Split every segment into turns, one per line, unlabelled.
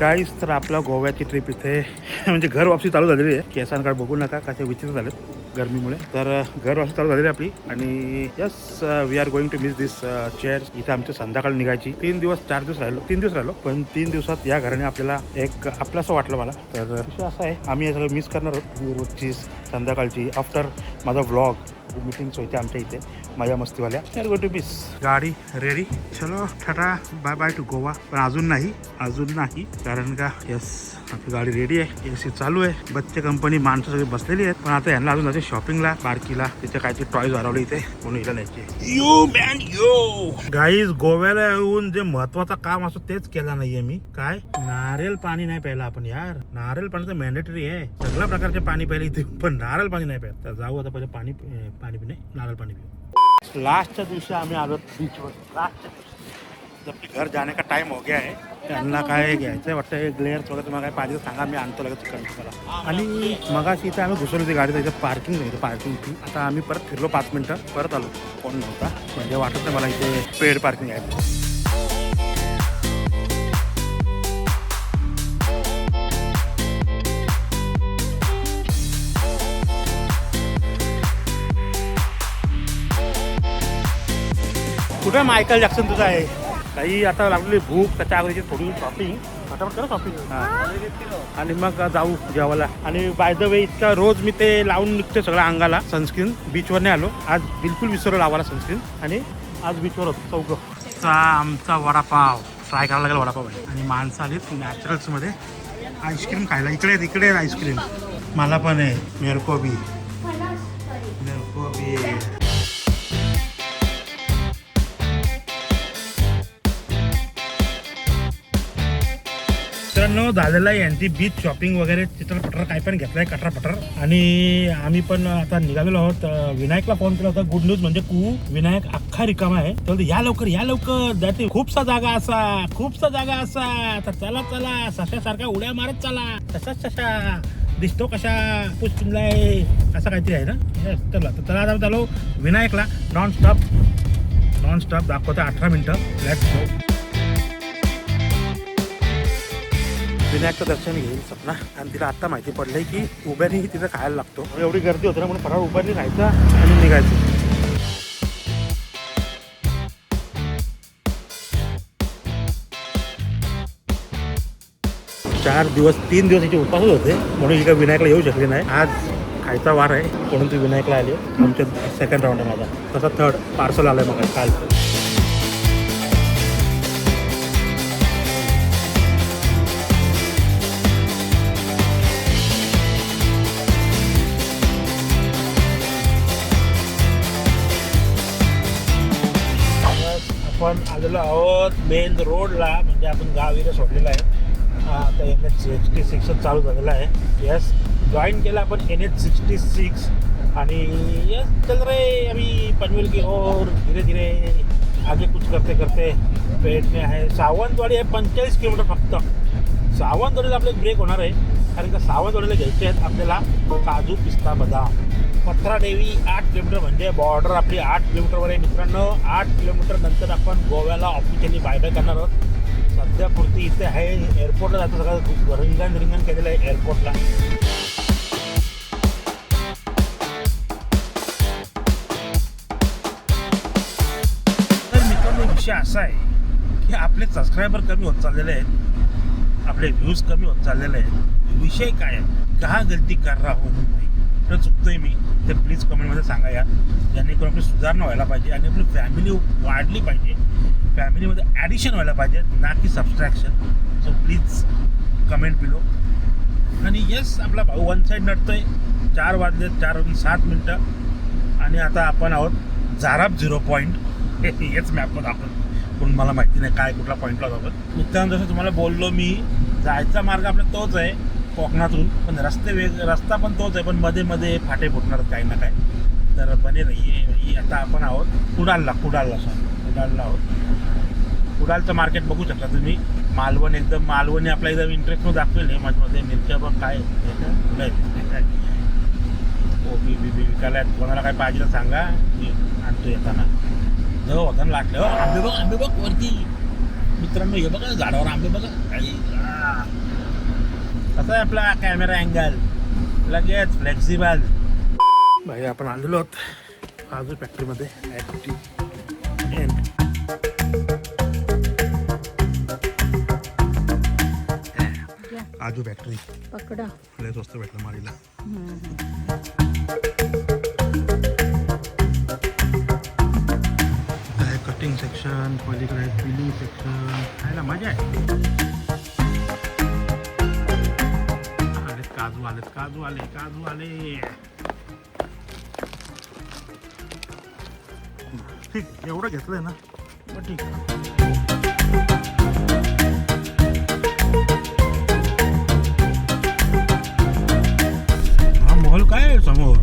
गाईस तर आपला गोव्याची ट्रिप इथे म्हणजे घर वापसी चालू झालेली आहे. केसांकडे बघू नका कसे विचित्र झालेत गरमीमुळे. तर घर वापसी चालू झालेली आहे आपली आणि yes we are going to miss this chair. इथे आमच्या संध्याकाळ निघायची 3 दिवस 4 दिवस राहिलो 3 दिवस राहिलो पण 3 दिवसात या घराने आपल्याला एक आपलं असं वाटलं मला. तर विषय असा आहे आम्ही हे सगळं मिस करणार आहोत रोजची संध्याकाळची आफ्टर माझा व्लॉग मीटिंग्स होते आमच्या इथे माझ्या मस्तीवाल्या. तर गो टू मिस. गाडी रेडी चलो tata bye bye to Goa. पण अजून नाही कारण का यस आपली गाडी रेडी आहे. एसी चालू आहे. बच्चे कंपनी माणसं सगळी बसलेली आहेत पण आता यांना अजून जायचे शॉपिंगला बारकीला. तिथे काहीतरी टॉयज हरवले इथे म्हणून हिला न्यायचे. यू मॅन यू गाईज गोव्याला येऊन जे महत्वाचं काम असतो तेच केलं नाहीये मी. काय नारळ पाणी नाही प्यायला आपण यार. नारळ पाणी तर मॅन्डेटरी आहे. सगळ्या प्रकारचे पाणी प्यायला इथे पण नारळ पाणी नाही प्यायला. तर जाऊ आता पहिले पाणी पिणे नारळ पाणी पिऊ. लास्टच्या दिवशी आम्ही आलो बीचवर. लास्टच्या दिवशी आपली घर जाने का टाइम हो गया है. त्यांना काय घ्यायचं वाटतं हे ग्लेअर्स वगैरे तुम्हाला काय पाहिजे सांगा मी आणतो लगेच मला. आणि मगाशी इथे आम्ही घुसवली होती गाडी इथे पार्किंग नाही पार्किंगची. आता आम्ही परत फिरलो 5 मिनिटं परत आलो. कोण नव्हता म्हणजे वाटत नाही मला इथे पेड पार्किंग आहे. कुठे मायकल जॅक्सन तुझा आहे काही. आता लागलेली भूक त्याच्या अगोदरची थोडी शॉपिंग फटाफट करा शॉपिंग. हां आणि मग जाऊ जेवायला. आणि बाय द वे इतका रोज मी ते लावून निघते सगळ्या अंगाला सनस्क्रीन. बीचवर नाही आलो आज बिलकुल विसरलो लावायला सनस्क्रीन. आणि आज बीचवर होतो चौघं. आमचा वडापाव ट्राय करायला लागेल वडापाव आहे. आणि माणसं आलीत नॅचरल्समध्ये आईस्क्रीम खायला. इकडे आईस्क्रीम मला पण आहे. मेरको बी. मित्रांनो झालेलं आहे यांची बीच शॉपिंग वगैरे चित्रपटर काय पण घेतलाय कटरापटर. आणि आम्ही पण आता निघालेलो आहोत. विनायकला फोन केला होता. गुड न्यूज म्हणजे विनायक अख्खा रिकामा आहे. तर या लवकर जाते. खूपसा जागा असा तर चला सशासारखा उड्या मारत चला. सशा दिसतो कशा पुष्टिंगलाय असं काहीतरी आहे ना. चला आता चालू विनायकला नॉन स्टॉप दाखवतो 18 मिनिटं. Let's go. विनायकचं दर्शन घेईल सपना. आणि तिला आता माहिती पडलंय की उबेरही तिथं खायला लागतो. एवढी गर्दी होती ना म्हणून फटाफट उबेरनी राहायचं आणि निघायचं. 3 दिवस याचे उपासच होते म्हणून इकडे विनायकला येऊ शकले नाही. आज खायचा वार आहे म्हणून ती विनायकला आली. आमच्या सेकंड राऊंड आहे माझा. तसा थर्ड पार्सल आलाय मग काल. आपण आलेलो आहोत मेन रोडला. म्हणजे आपण गाव इथे सोडलेलं आहे. आता NH66 चालू झालेला आहे. यस जॉईन केला आपण NH66. आणि यस चल रे अभी पनवेल की ओर धीरे धीरे आगे कुछ करते पेट में आहे. सावंतवाडी आहे 45 किलोमीटर फक्त. सावंतवाडीला आपले ब्रेक होणार आहे कारण का सावंतवाडीला घ्यायचे आहेत आपल्याला काजू पिस्ता बदाम. पथरादेवी 8 किलोमीटर म्हणजे बॉर्डर आपली 8 किलोमीटरवर आहे मित्रांनो. 8 किलोमीटर नंतर आपण गोव्याला ऑफिशियली बाय करणार आहोत. सध्या पुरती इथे आहे. एअरपोर्टला जातं सगळं रिंगण केलेलं आहे एअरपोर्टला. तर मित्रांनो विषय असा आहे की आपले सबस्क्रायबर कमी होत चाललेले आहेत. आपले व्ह्यूज कमी होत चाललेले आहेत. विषय काय आहे कहा गलती कर रहा हूँ तर चुकतोय मी ते प्लीज कमेंटमध्ये सांगा यार. जेणेकरून आपली सुधारणा व्हायला पाहिजे आणि आपली फॅमिली वाढली पाहिजे. फॅमिलीमध्ये ॲडिशन व्हायला पाहिजे ना की subtraction. So please comment below. आणि येस आपला भाऊ वन साईड नटतोय. 4 वाजले 4:07 आणि आता आपण आहोत झाराप 0 पॉईंट. हेच मॅपमध्ये आपण पण मला माहिती नाही काय कुठला पॉईंटला जातो. मित्रांनो जसं तुम्हाला बोललो मी जायचा मार्ग आपला तोच आहे कोकणातून. पण रस्ता पण तोच आहे पण मध्ये फाटे फुटणार काही ना काय. तर बने रहिये. आता आपण आहोत कुडालला आहोत. कुडालचं मार्केट बघू शकता तुम्ही. मालवणी आपला एकदम इंटरेस्ट दाखवेल. हे माझ्यामध्ये मिरच्या बघ काय कोबी विकायला. कोणाला काय पाहिजे तर सांगा मी आणतो येताना. जवळ होताना लागलं आंबे बघ वरती. मित्रांनो हे बघा झाडावर आंबे बघा. कसा आहे आपला कॅमेरा अँगल लगेच फ्लेक्झिबल. भाई आपण आलेलो आहोत काजू फॅक्टरीमध्ये काजू फॅक्टरी
पकडा
लय स्वस्त भेटलं मारीला. काय कटिंग सेक्शन पलीकडे फिलिंग सेक्शन खायला मजा आहे. काजू आले ठीक एवढं घेतलंय ना मग ठीक. हा मॉल काय आहे समोर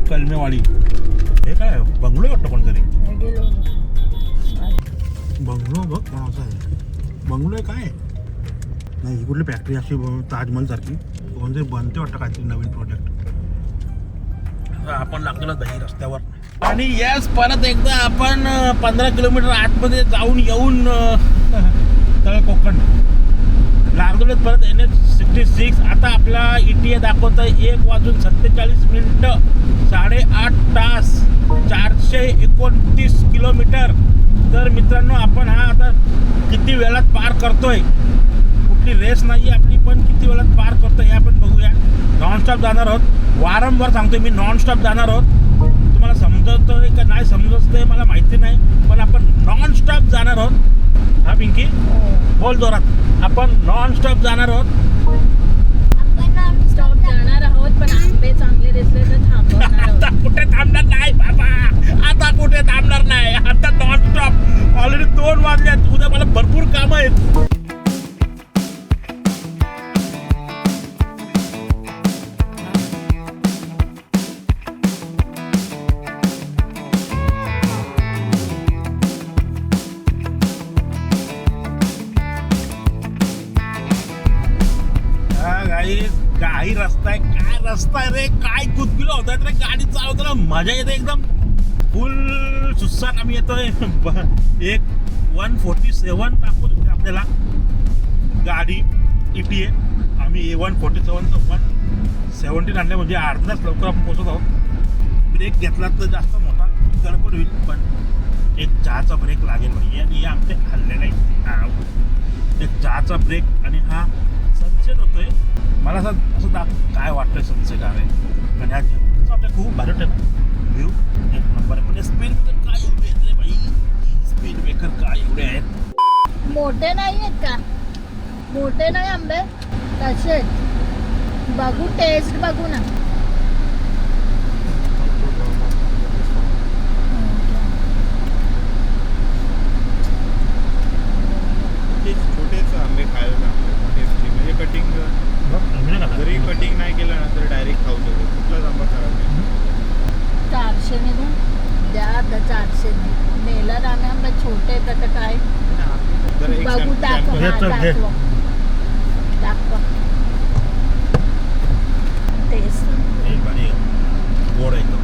कलमेवाडी हे काय बंगलो वाटतं कोणतरी बंगलो बघ कोणाचा आहे बंगलो आहे काय नाही ही कुठली फॅक्टरी अशी ताजमहल सारखी कोणतरी बनते वाटतं काहीतरी नवीन प्रोजेक्ट. आपण लागलेलो दही रस्त्यावर आणि येस परत एकदा आपण 15 किलोमीटर आतमध्ये जाऊन येऊन तळ कोकण लागलेलो परत NH66. आता आपला ETA दाखवतं 1:47 8.5 तास 429 किलोमीटर. तर मित्रांनो आपण हा आता किती वेळात पार करतोय कुठली रेस नाही आपली पण किती वेळात पार करतोय हे आपण बघूया. नॉनस्टॉप जाणार आहोत वारंवार सांगतोय मी नॉनस्टॉप जाणार आहोत. तुम्हाला समजतोय का नाही समजतंय मला माहिती नाही पण आपण नॉनस्टॉप जाणार आहोत. हा पिंकी बोल जोरात आपण नॉनस्टॉप जाणार आहोत.
स्टॉप जाणार आहोत पण आंबे चांगले दिसले तर थांबवणार आहोत.
आता कुठे थांबणार नाही बाबा आता कुठे थांबणार नाही आता नॉनस्टॉप. ऑलरेडी 2 वाजल्यात उद्या मला भरपूर कामं आहेत. काही रस्ता आहे काय रस्ता आहे रे काय गुदगुला होत रे गाडी चालवताना मजा येते एकदम फुल सुसाट. आम्ही येतोय 147 टाकू शकते आपल्याला गाडी ETA. आम्ही 147 117 आणले म्हणजे अर्धा तास लवकर आपण पोहोचत आहोत. ब्रेक घेतला तर जास्त मोठा गडबड होईल पण एक चहाचा ब्रेक लागेल म्हणजे आणि हे आमचे हल्ले नाही. एक चहाचा ब्रेक आणि हा सनसेट होतोय. मला असं काय वाटतंय सनसेट आहे आणि हा जंगल आपल्या खूप भारी वाटतं ना व्ह्यू एक नंबर आहे. पण स्पीड ब्रेकर काय एवढे आहेत रे भाई स्पीड ब्रेकर काय एवढे आहेत.
मोठे नाही आहेत का मोठे नाही आंबे कसे बघू टेस्ट बघू ना.
छोटेच आंबे खायला टेस्टी म्हणजे कटिंग जरी कटिंग नाही केलं ना तरी डायरेक्ट खाऊ शकतो. कुठलाच आंबा खराब नाही.
400 ने द्या आता 400 नेला आम्ही आंबे छोटे आहेत आता काय
जर एक
बघू दाखव
sample-
दाखव टेस्ट
गोड एकदम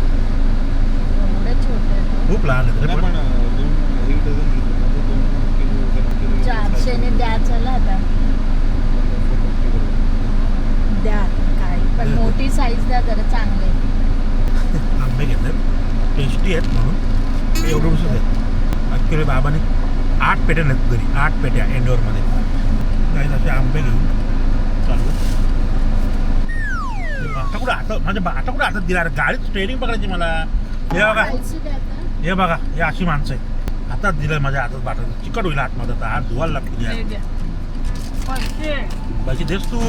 एवढे छोटे आहेत.
खूप लहान आहेत रे
नाही
पण
पण एक डझन घेतलं ना तर 2 किलो
400 ने द्या चला आता द्या काय पण मोठी साईज द्या जरा चांगले.
आंबे घेतले टेस्टी आहेत म्हणून एवढे उशीर आहेत. ॲक्च्युली बाबाने 8 पेट्या आहेत घरी 8 पेट्या एंडोरमध्ये काही असे आंबे घेऊन चालू. आता कुठं आता कुठं हातात दिला गाडीत स्टेअरिंग पकडायची मला. हे बघा हे बघा हे अशी माणसं आहेत हातात दिलं माझ्या हातात बाटल चिकट होईल आतमध्ये आता हात धुवायला लागतील. बाकी देस तू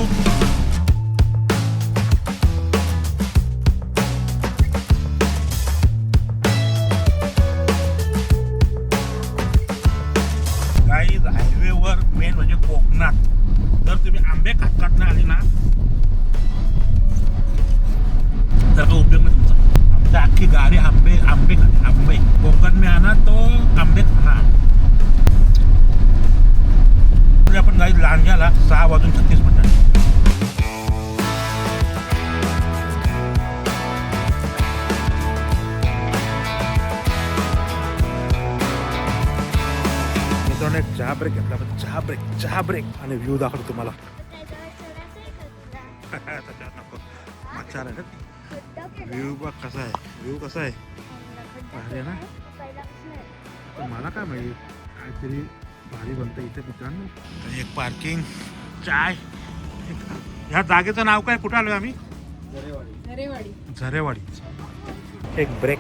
हायवेवर मेन म्हणजे कोकणात जर तुम्ही आंबे खात आली ना तर तो उपयोग नाही तुमचा. आमच्या अख्खी गाडी आंबे आंबे खाते आंबे कोकण में आना तो आंबे खाना. आपण गाडी लांजाला 6:36. चहा ब्रेक घेतला आपण, चहा ब्रेक आणि व्ह्यू दाखवतो तुम्हाला. त्याच्यावर नको मच्छर आहे ना. व्ह्यू बघ कसा आहे, व्ह्यू कसा आहे भारी ना. पण मला काय माहिती काहीतरी भारी बनतं इथे मित्रांनो. एक पार्किंग, चाय. ह्या जागेचं नाव काय, कुठं आलोय आम्ही? झरेवाडी. एक ब्रेक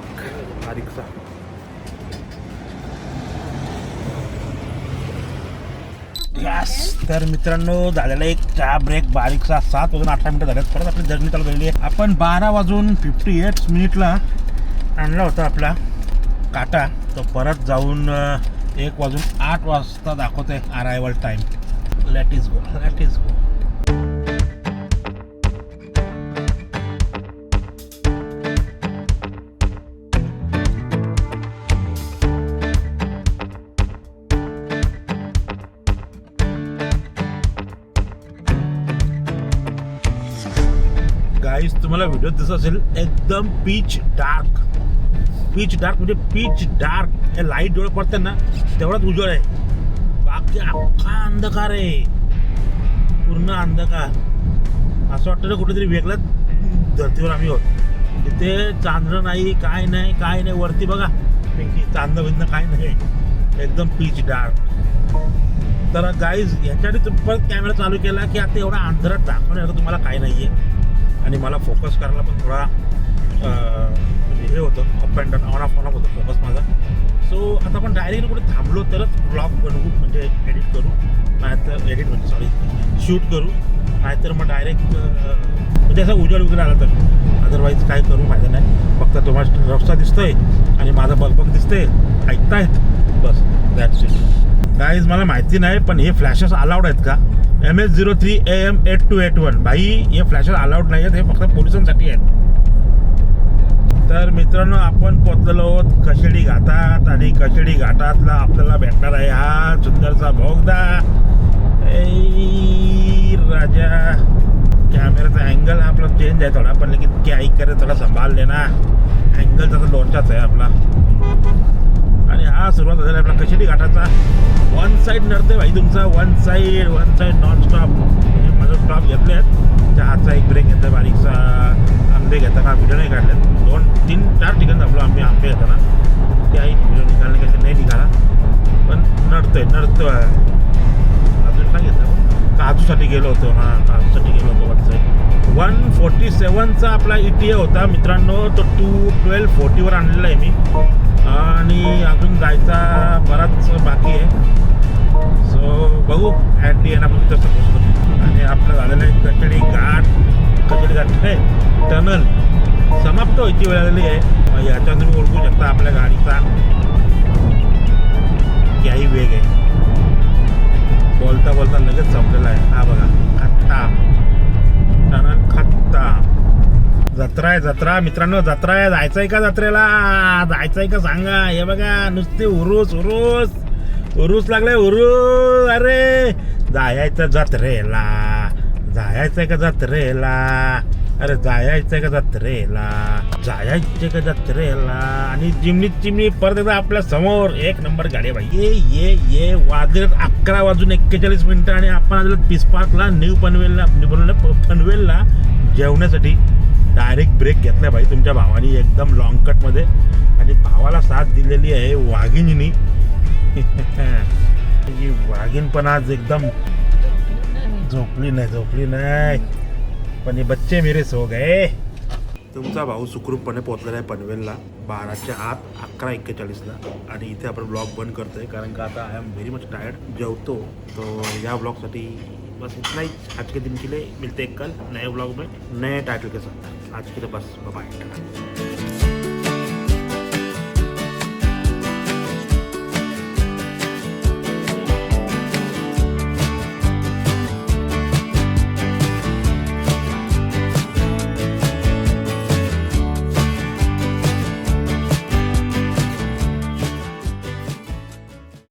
बारीकसा. यस. तर मित्रांनो झालेला एक चहा ब्रेक बारीकसा. 7 वाजून 18 मिनिटं झाल्यात. परत आपली जर्नी चालू झालेली आहे. आपण 12 वाजून 58 मिनिटला आणला होता आपला काटा. तो परत जाऊन 1 वाजून 8 वाजता दाखवतोय arrival time. Let is go. Guys तुम्हाला व्हिडिओ दिसत असेल एकदम पिच डार्क म्हणजे पिच डार्क. हे लाईट डोळे पडते ना तेवढाच उजेड आहे, बाकी अख्खा अंधकार आहे, पूर्ण अंधकार. असं वाटतं ना कुठेतरी वेगळ्याच धर्तीवर आम्ही आहोत. तिथे चांदणं नाही, काय नाही. वरती बघा चांदणं बिंद काय नाही, एकदम पिच डार्क. तर गाईज ह्याच्यासाठी परत कॅमेरा चालू केला की आता एवढा अंधारात दाखवण्यासारखं तुम्हाला काय नाही आहे. आणि मला फोकस करायला पण थोडा हे होतं, up and down, on off होतं फोकस माझा. सो आता आपण डायरेक्ट कुठे थांबलो तरच ब्लॉग बनवू, म्हणजे एडिट करू, नाहीतर शूट करू, नाहीतर मग डायरेक्ट म्हणजे असं उजेड वगैरे आला तर. अदरवाईज काय करू माहिती नाही. फक्त तुम्हाला रस्ता दिसतोय आणि माझा बघ दिसतंय, ऐकतायत, बस दॅट्स इट. गाईज मला माहिती नाही पण हे फ्लॅशेस अलाउड आहेत का? MS03 AM 8281 भाई हे फ्लॅशेस अलाउड नाही आहेत, हे फक्त पोलिसांसाठी आहेत. तर मित्रांनो आपण पोचलेलो आहोत कशेडी घाटात आणि कशेडी घाटातला आपल्याला भेटणार आहे हा सुंदरसा बोगदा. राजा कॅमेराचा अँगल आपला चेंज आहे थोडा, पण लेकिन क्या करे थोडा संभाल लेना. अँगल तसा लोचाच आहे आपला. आणि हा सुरुवात झालेला आपला कशेडी घाटाचा. वन साईड नडते भाई तुमचा, वन साईड नॉन स्टॉप. म्हणजे माझं स्टॉप घेतले आहेत, चहाचा एक ब्रेक घेतला बारीकसा. आंबे घेताना व्हिडिओ नाही काढले, 2, 3, 4 ठिकाणी थांबलो आम्ही आंबे घेताना. त्याही व्हिडिओ निघाले कसे नाही निघाला, पण नडतोय. अजून काय घेतलं, काजूसाठी गेलो होतो. काजूसाठी गेलो होतो वन साईड. 147चा आपला ETA होता मित्रांनो, तो 1240वर आणलेला आहे मी. आणि अजून जायचा बराच बाकी आहे. सो बघू ॲट दी एंड आपण तसं पोचतो. आणि आपलं झालेलं आहे कशेडी घाट आहे टनल समाप्त व्हायची वेळ आलेली आहे. याच्या तुम्ही ओळखू शकता आपल्या गाडीचा काही वेग आहे. बोलता लगेच संपलेला आहे. हा बघा खत्ता टनल खत्ता. जत्रा मित्रांनो, जत्रा आहे. जायचं आहे का जत्रेला? जायचं आहे का सांगा. हे बघा नुसते उरूस लागलाय उरूस. अरे जायचं जत्रेला, जायचंय का जत्रेला, अरे जायचंय का जत्रेला. आणि चिमणी परत एकदा आपल्या समोर एक नंबर गाडी भाई. ये वाजलेत 11 वाजून 41 मिनिटं आणि आपण आलेलो पीस पार्कला, न्यू पनवेलला जेवण्यासाठी. डायरेक्ट ब्रेक घेतला भाई तुमच्या भावानी एकदम लॉंग कटमध्ये. आणि भावाला साथ दिलेली आहे वाघिणीनी. वाघीण पण आज एकदम झोपली नाही, पण हे बच्चे मेरे सो गए. तुमचा भाऊ सुखरूपपणे पोहोचलेला आहे पनवेलला 12च्या आत 11:41ला. आणि इथे आपण ब्लॉग बंद करतोय कारण का आता I am very much tired. जेवतो तो या ब्लॉगसाठी बस इतना ही आज के दिन के लिए. मिलते हैं कल नए ब्लॉग में नए टाइटल के साथ. आज के लिए बस बाय.